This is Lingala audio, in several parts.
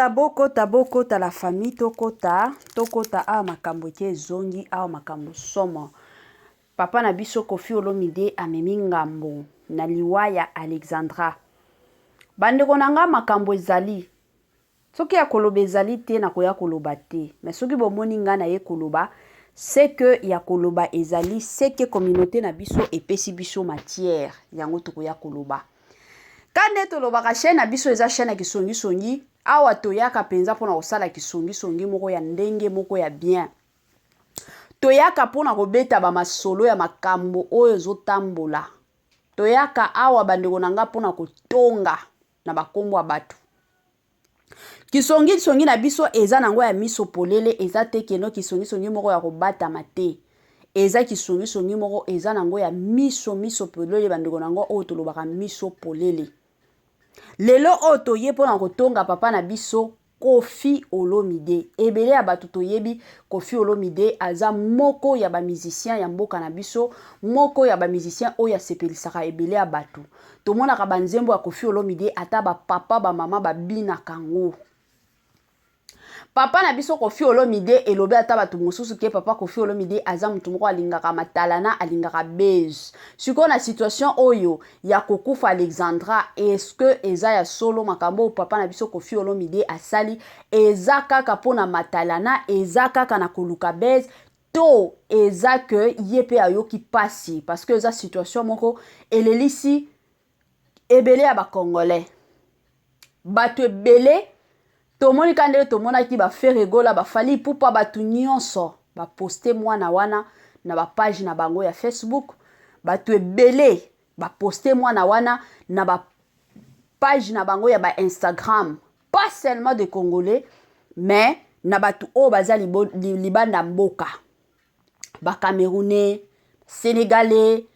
bokota la famille tokota a makambo ke zongi a makambo somo. Papa na biso Koffi Olomide amemi ngambo na liwa ya Alexandra. Bandeko nanga makambo ezali. Soki ya koloba ezali te na koya koloba te. Mais soki bomoni nga na ye koloba, c'est que ya koloba ezali, c'est que communauté na biso epesi biso matière yango to koya koloba. Kande to loba ka chaîne na biso eza chaîne ya kisongi songi, awa toyaka penza pona kosala kisongi songi moko ya ndenge moko ya bien. Toyaka pona kobeta ba masolo ya makambo oyo ezotambola. Toyaka awa bandeko nanga pona kotonga na bakombo ya batu. Kisongi songi na biso eza nango ya miso polele, eza te keno kisongi songi moko ya kobata mate. Eza kisongi songi moko eza nango ya miso polele bandeko nango oyo tolobaka miso polele. Lelo oyo toye pona kotonga papa na biso Koffi Olomide. Ebele ya batu toyebi Koffi Olomide aza moko ya ba musicien ya mboka na biso, moko ya ba musicien oyo asepelisaka ebele ya batu. Tomonaka banzembo ya Koffi Olomide ata ba papa ba mama ba bina kango. Papa na biso Koffi Olomide elobe ata batu mosusu ke papa Koffi Olomide aza mutu moko alingaka matalana, alingaka beze. Siko na situation oyo ya kokufa Alexandra, est-ce que eza ya solo makambo papa na biso Koffi Olomide asali eza kaka pona matalana, eza kaka na koluka beze, to eza ke yepe ayoki pasi parce que eza situation moko elelisi ebele ya ba Congolais. Batu ebele tomoni kande tomonaki ba feregola ba fali pupa batu nyonso ba poster mwana wana na ba page na bango ya Facebook, batu ebele ba poster mwana wana na ba page na bango ya ba Instagram, pas seulement de Congolais mais na batu o baza libanda mboka, ba Camerounais, Sénégalais,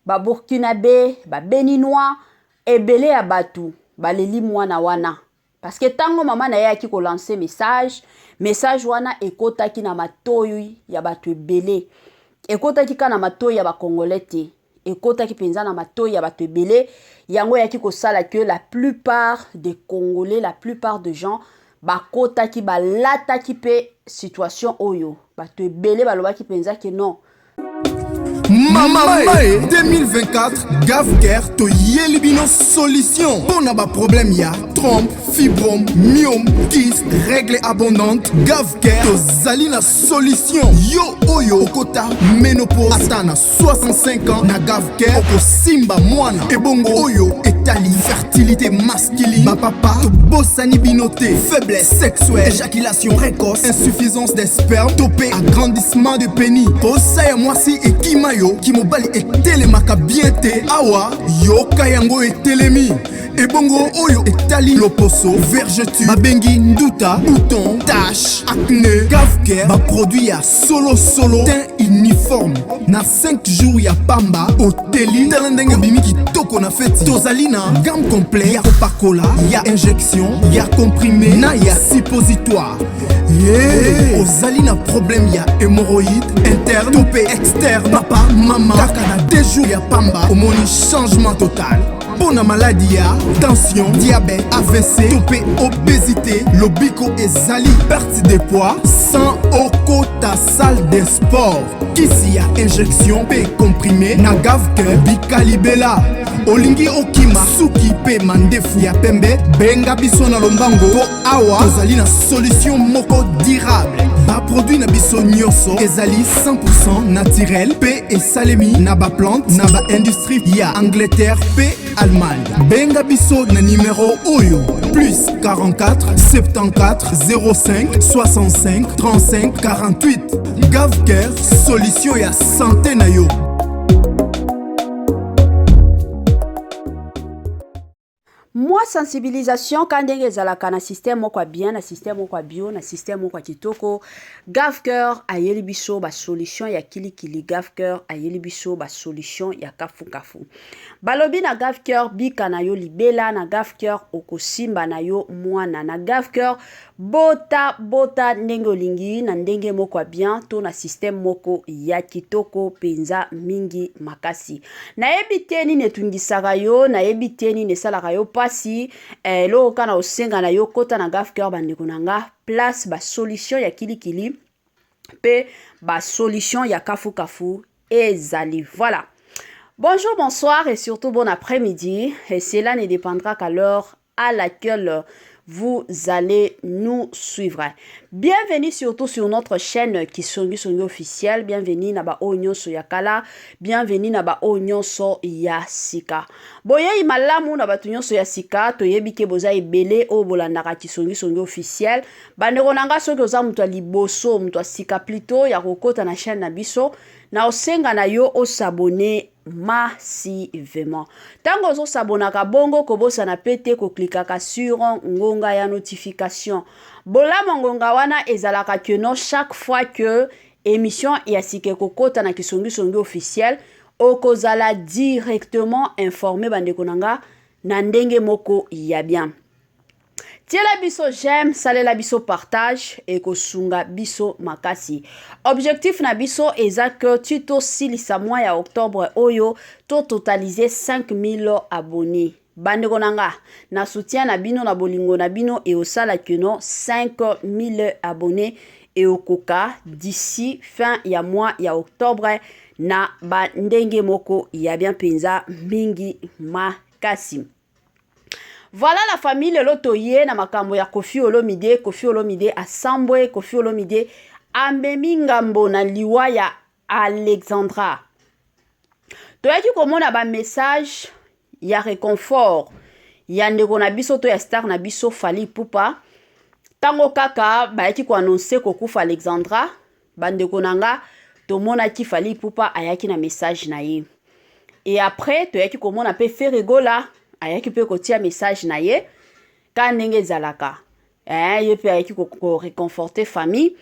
ba Burkinabé, ba Béninois, ebele ya batu baleli mwana wana. Parce que tango mama na ya ki ko lancer message wana ekotaki na matoyi ya batu ebele. Ekotaki kana matoyi ya ba Congolais te. Ekotaki penza na matoyi ya batu ebele. Yango ya ki ko sala que la plupart des Congolais, la plupart des gens bakotaki balataki pe situation oyo. Batu ebele balobaki penza que non. Mama 2024 Gavker to yelibino solution. Pour na ba problème ya trompe, fibrome, myome, kyste, règle abondante. Gavker to zali na solution. Yo oyo okota ménopause atana 65 ans na Gavker oko simba mwana. Ebongo oyo etali fertilité masculine. Ba papa to bossani binoté, faiblesse sexuelle, éjaculation précoce, insuffisance des spermes, topé agrandissement de pénis. Posa ya mwasi ekimayo ki mobali etelemaka bien te awa yoka yango etelemi. Ebongo oyo etali loposo, vergeture, babengi nduta, bouton, tache, acné. Gavker ba produit ya solo teint uniforme na 5 jours ya pamba oteli talendenge bimi kitoko na feti. Tozali na gamme complet ya kopakola, ya injection, ya comprimé na ya suppositoire. Ozali na problème ya hémorroïde interne topé externe, papa mama kaka na 2 jours ya pamba omoni changement total. Pour la maladie ya tension, diabète, AVC, topé obésité, lobiko ezali perte de poids sans okota salle de sport. Kisi ya injection pe comprimé na Gavker bikalibela. Olingi okima suki pe mandefu ya pembe benga biso na lombango po awa tozali na solution moko durable. Ba produit na biso nyonso ezali 100% naturel pe esalemi na ba plante na ba industrie ya Angleterre pe Allemagne. Benga biso na numéro oyo plus 44 74 05 65 35 48. Gavker solution ya santé na yo. Moi sensibilisation quand ndenge ezalaka na système moko bien, na système moko bio, na système moko kitoko. Gavker ayeli biso ba solution ya kilikili. Gavker ayeli biso ba solution ya kafu. Balobi na Gavker bika na yo libela, na Gavker okosimba na yo mwana, na Gavker bota ndenge olingi na ndenge moko bien to na système moko ya kitoko penza mingi makasi. Na ebiteni netungisaka yo, na ebiteni nesalaka yo pasi makasi eloko kana osenga na yo kota na Gaf Cœur bandeko na nga place ba solution ya kilikili pe ba solution ya kafu kafu ezali. Voilà. Bonjour, bonsoir et surtout bon après-midi. Et cela ne dépendra qu'à l'heure à laquelle vous allez nous suivre. Bienvenue surtout sur notre chaîne Kisongi Songi officielle. Bienvenue na ba onyo so yakala. Bienvenue na ba onyo so yasika. Boye imalamu na ba tunyo so yasika. Toyebi ke boza ebele o bolandaka Kisongi Songi officielle. Bandeko nanga soki oza mutu liboso mutu sika plutôt ya kokota na chaîne na biso. Na osenga na yo o s'abonner massivement. Tango ozo s'abonaka bongo kobosa na pete ko klikaka sur ngonga ya notification. Bolama ngonga wana ezalaka keno chaque fois que émission ya sike kokota na Kisongi Songi officiel okozala directement informé bandeko nanga na ndenge moko ya bien. Tiela biso j'aime, salela biso partage et kosunga biso makasi. Objectif na biso eza que tuto silisa mois ya octobre oyo to totaliser 5000 abonnés. Bandeko nanga na soutien na bino na bolingo na bino et osala keno 5000 abonnés et okoka d'ici fin ya mois ya octobre na bandenge moko ya bien penza mingi makasi. Voilà la famille Lotoye na makambo ya Koffi Olomide asambwe Koffi Olomide amemi ngambo na liwa ya Alexandra. Toyaki komona ba message ya réconfort ya ndeko na biso to ya star na biso Fally Ipupa. Tango kaka bayaki ko annoncer kokufa Alexandra, bandeko nanga tomona ki Fally Ipupa ayaki na message na ye. Et après toyaki komona pe Ferregola ayaki pe kotia message na ye kanenge zalaka ye pe ayaki ko réconforter famille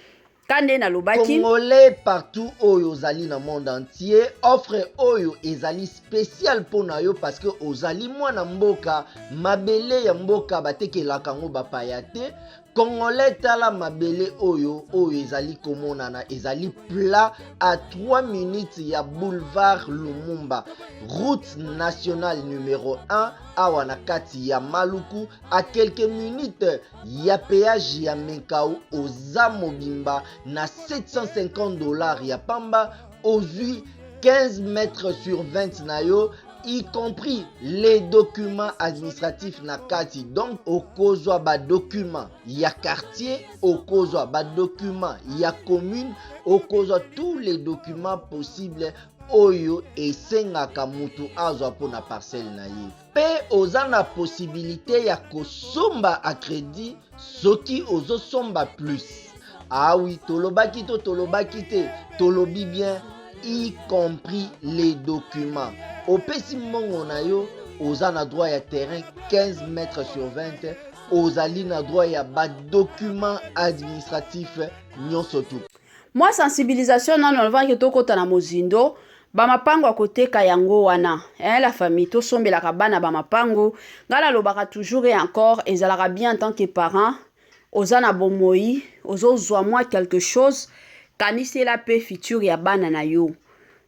kande na lobaki Congolais partout oyo ozali na monde entier offre oyo ezali spécial pona yo parce que ozali mwana mboka mabele ya mboka batekelaka ngo bapaya te. Congolais tala mabele oyo ezali komonana ezali plat à 3 minutes ya boulevard Lumumba route nationale numéro 1 awa na kati ya Maluku à quelques minutes ya péage ya Menkau oza mobimba na $750 ya pamba ozui 15 mètres sur 20 na yo y compris les documents administratifs na kati. Donc okozwa ba documents ya quartier, okozwa ba documents ya commune, okozwa tous les documents possibles oyo esengaka mutu azwa pona parcelle na ye. Pe oza na possibilité ya kosomba a crédit soki ozo somba plus. Ah oui, tolobaki te, tolobi bien y compris les documents. Opesi mbongo na yo oza na droit ya terrain 15 mètres sur 20 ozali na droit ya ba documents administratifs nyonso tu. Moi sensibilisation na nolvangi tokota na mozindo ba mapango akoteka yango wana la famille to sombelaka bana ba mapango ngala lobaka toujours et encore ezalaka bien en tant que parent oza na bomoi ozozwa moi quelque chose kanisela pe futur ya bana na yo.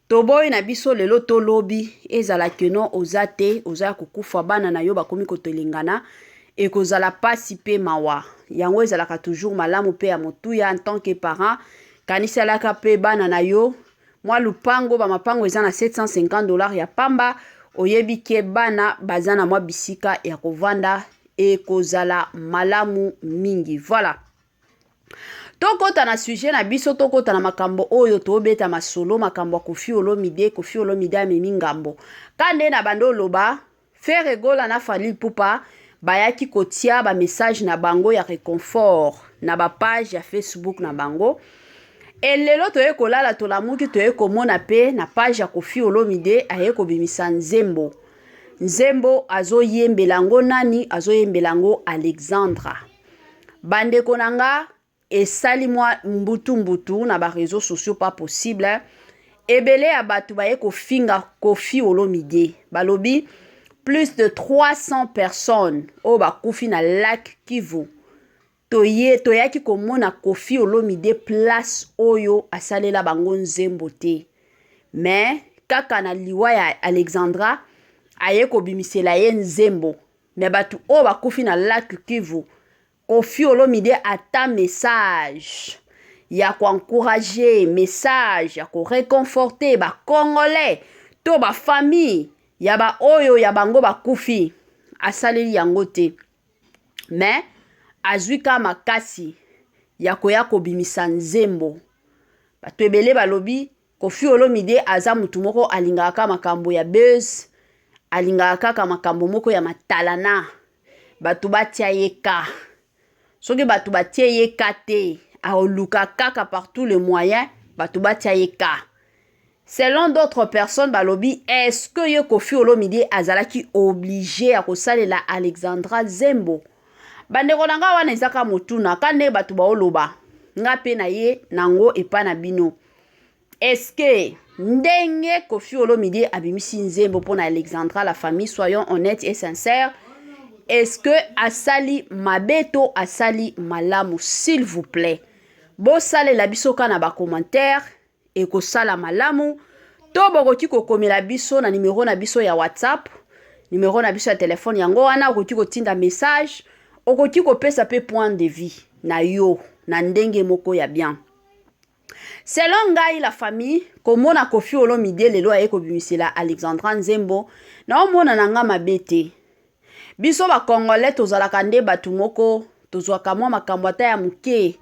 Toboy na biso lelo to lobi ezala keno ozate oza kokufa bana na yo bakomi kotolingana et kozala pasi pe mawa yango ezalaka toujours malamu pe ya motuya en tant que parent kanisela ka pe bana na yo moi lupango ba mapango eza na $750 ya pamba oyebi ke bana bazana mwa bisika ya kovanda et kozala malamu mingi. Voilà. Tokota na sujet na biso tokota na makambo oyo tobeta masolo makambo Koffi Olomide amemi ngambo kande na bando loba Ferregola na Fally Ipupa bayaki kotia ba message na bango ya réconfort na ba page ya Facebook na bango elelo toye kolala tolamuki toye komona pe na page ya Koffi Olomide aye kobimisa nzembo azoyembelango nani azoyembelango Alexandra bandeko nanga esali mwa mbutu na ba réseaux sociaux pas possible ebele ya batu baye kofinga Koffi Olomide balobi plus de 300 personnes o bakufi na lac Kivu toyaki komona Koffi Olomide place oyo asalela bango nzembo te mais kaka na liwa ya Alexandra aye kobimisela ye nzembo mais batu o bakufi na lac Kivu Koffi Olomide ata message ya encourager, message ya réconforter ba congolais to ba famille ya ba oyo ya bango bakufi asaleli yango te, mais azwi ka makasi ya koya kobimisa nzembo. Bato ebele balobi Koffi Olomide aza mutu moko alingaka makambo ya buzz, alingaka kaka makambo moko ya matalana. Bato batia yeka. Soki bato batia yeka te, aoluka kaka par tous les moyens, bato batia yeka. Selon d'autres personnes balobi, est-ce que yo Koffi Olomide azalaki obligé à kosalela Alexandra Zembo? Bandeko nanga wana ezaka motuna kande bato baoloba. Nga pe na ye nango epa na bino. Est-ce que ndenge Koffi Olomide abimisi nzembo pona Alexandra la famille, soyons honnêtes et sincères, est-ce que asali mabeto asali malamu, s'il vous plaît? Bo sale la biso kana ba commentaire et ko sala malamu to bokoti ko komela biso na numéro na biso ya WhatsApp, numéro na biso ya téléphone yango wana okoti ko tinda message, okoti ko pesa pe point de vie na yo na ndenge moko ya bien. Selon ngai la famille, komona Koffi Olomide lelo aye kobimisela Alexandra Nzembo, na omona nanga mabete. Biso ba Congolais tozalaka nde batu moko, tozwaka mwa makambo ata ya muke,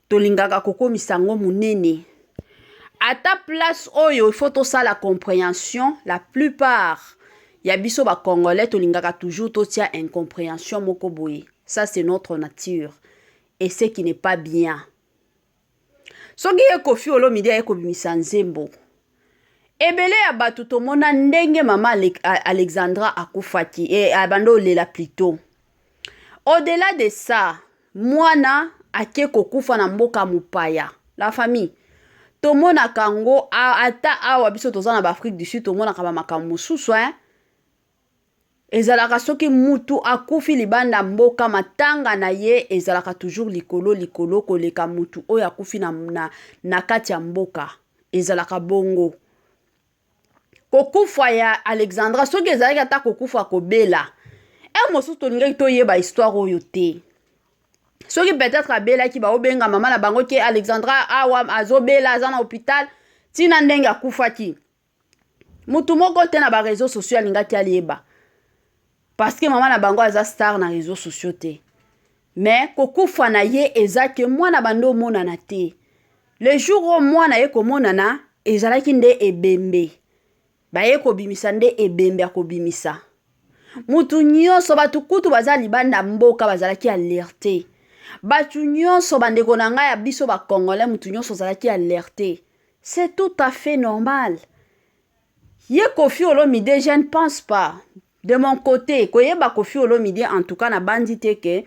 tolingaka kokomisa ngo munene. À ta place oyo, il faut tosa la compréhension, la plupart ya biso ba Congolais tolingaka toujours totia incompréhension moko boye. Ça c'est notre nature et ce qui n'est pas bien. Soki ye Koffi Olomide aye kobimisa nzembo, ebele ya batu tomona ndenge mama Alexandra akufaki et abando lela plutôt. Au-delà de ça, mwana ake kokufa na mboka mupaya. La famille tomona kango ata awa biso tozana ba Afrique du Sud tomona kaba makambo mususu ezalaka soki mutu akufi libanda mboka matanga na ye ezalaka toujours likolo koleka mutu oyo akufi na kati ya mboka ezalaka bongo. Kokufa ya Alexandra soki ezalaki ata kokufa kobela mosusu tolingaki toyeba histoire oyo te. Soki peut-être abelaki baobenga mama na bango ke Alexandra awa azobela aza na hôpital tina ndenge akufaki, mutu moko te na ba réseaux sociaux alingaki alieba parce que mama na bango aza star na réseaux sociaux te. Mais kokufa na ye ezake mwana bando monana te. Le jour où mwana ye komonana ezalaki nde ebembe, baye kobimisa nde ebembe akobimisa. Mutu nyonso batu kutu baza libanda mboka bazalaki alerté. Batu nyonso bandeko na ngai ya biso ba Congolais mutu nyonso bazalaki alerté. C'est tout à fait normal. Ye Koffi Olomide, je ne pense pas. De mon côté, koyeba Koffi Olomide en tout cas na bandite ke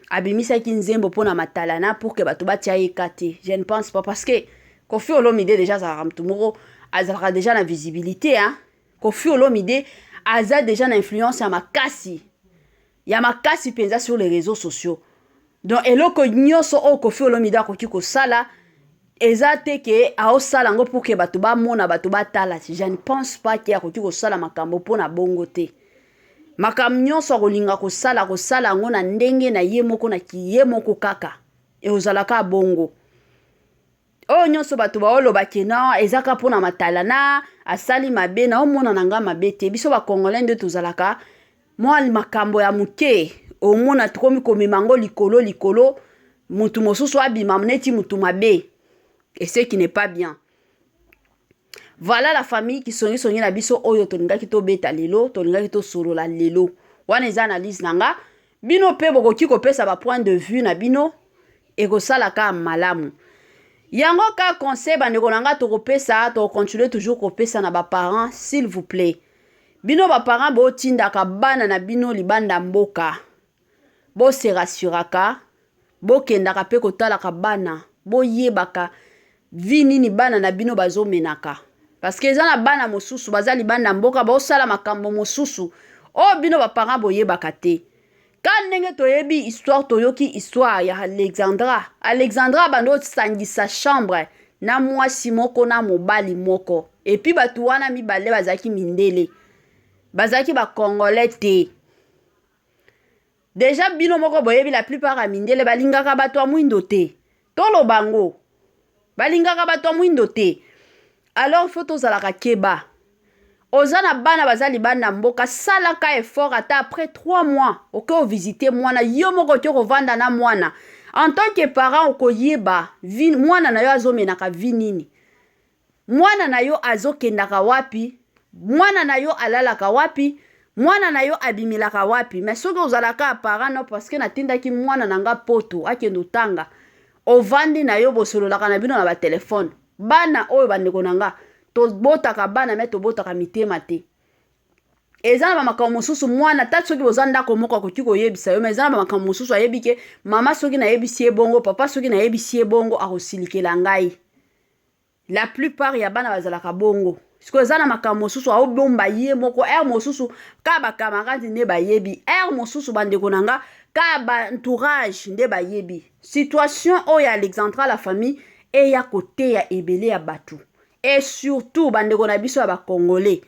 abimisa ki nzembo pona matalana pour que batu batia yekate. Je ne pense pas parce que Koffi Olomide déjà za mtumuro azalaka déjà na visibilité Koffi Olomide aza déjà na influence ya makasi. Ya makasi penza sur les réseaux sociaux. Donc eloko nyonso o Koffi Olomide akoki ko sala eza te ke aosala ngo pour que batu ba mona batu ba tala. Je ne pense pas que akoki ko sala makambo pona bongo te. Makambo nyonso kolinga ko sala ngo na ndenge na ye moko na kiye moko kaka. E ozalaka bongo. O nyonso batu ba oloba kena ezaka pona matalana asali mabe na omona nanga mabe te. Biso ba Congolais nde tozalaka mwa makambo ya muke omona tukomi komemango likolo mutu mosusu abima neti mutu mabe. Et ce qui n'est pas bien. Voilà la famille qui songi na biso oyo tolingaki to beta lelo, tolingaki to solola lelo. Wana eza analyse nanga, bino pe bokoki kopesa ba point de vue na bino e kosala ka malamu. Yango ka conseil bandeko nanga to kopesa, to continuer toujours kopesa na ba parents s'il vous plaît. Bino ba parents bo tindaka bana na bino libanda mboka. Bo se rassuraka, bo kendaka pe kotalaka bana, bo yebaka vini ni bana na bino bazomenaka. Parce que ezana bana mosusu baza libanda mboka ba osala makambo mosusu o bino ba parents boyebaka te. Ka ndenge toyebi histoire toyoki histoire ya Alexandra bando sangisa chambre na mwasi moko na mobali moko et puis batu wana mibale bazaki mindele bazaki ba Congolais te. Déjà bino moko boyebi la plupart ya mindele balingaka bato ya mwindo te. Tolo bango. Balingaka bato ya mwindo te. Alors il faut tozalaka keba. Ozana bana bazali bana mboka salaka effort ata après 3 mois. Ok o visiter mwana yo moko tyo kovanda na mwana. En tant que parent okoyeba mwana na yo azomenaka vi nini. Mwana na yo azokendaka wapi. Mwana na yo alalaka wapi. Mwana na yo abimilaka wapi. Mais soki ozalaka parent no parce que natindaki mwana nanga poto akendo tanga. Ovandi na yo bosololaka na bino na ba telefone. Bana oyo bandeko nanga tobotaka bana me tobotaka mitema te. Eza na bamakambo mosusu mwana tati soki boza ndako moko akoki koyebisa yo, mais eza na bamakambo mosusu ayebi ke mama soki nayebisi ye bongo, papa soki nayebisi ye bongo akosilikela ngai. La plupart ya bana bazalaka bongo. Siko eza na makambo mosusu aobomba ye moko mosusu ka bakamaradi nde bayebi, mosusu bandeko nanga ka ba entourage nde bayebi. Situation oyo ya Alexandra la famille eya kote ya ebele ya batu. Et surtout bandeko na biso ya ba Congolais.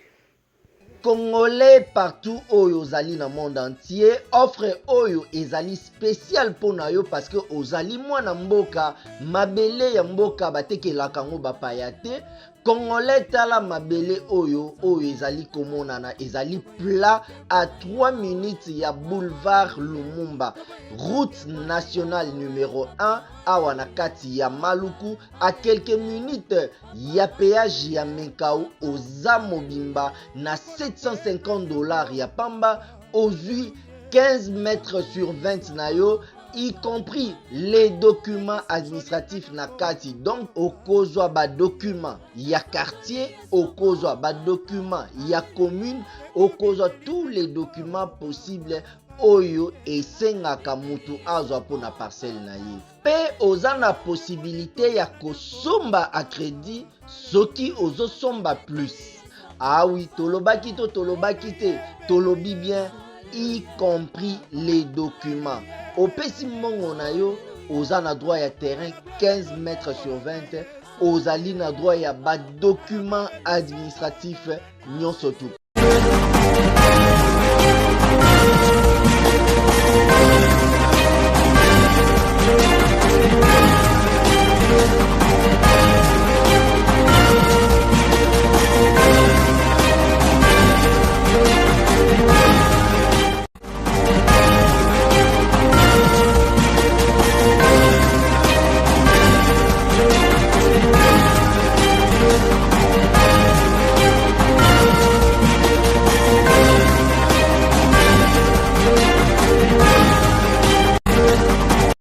Congolais partout oyo ozali na monde entier, offre oyo ezali spécial pona yo parce que ozali mwana mboka mabele ya mboka batekelaka ngo bapaya te. Congolais tala mabele oyo ezali komonana ezali plat à 3 minutes ya boulevard Lumumba, route nationale numéro 1 awa na kati ya Maluku, à quelques minutes ya péage ya Menkau oza mobimba na $750 ya pamba, ozui 15 mètres sur 20 na yo, y compris les documents administratifs na kati. Donc okozwa ba documents ya quartier, okozwa ba documents ya commune, okozwa tous les documents possibles oyo esengaka mutu azwa pona parcelle na ye. Pe oza na possibilité ya kosomba a crédit soki ozosomba plus. Ah oui, tolobaki te, tolobi bien, y compris les documents. Opesi mongo na yo, oza na droit ya terrain 15 mètres sur 20, ozali na droit ya ba documents administratifs nyonso tout.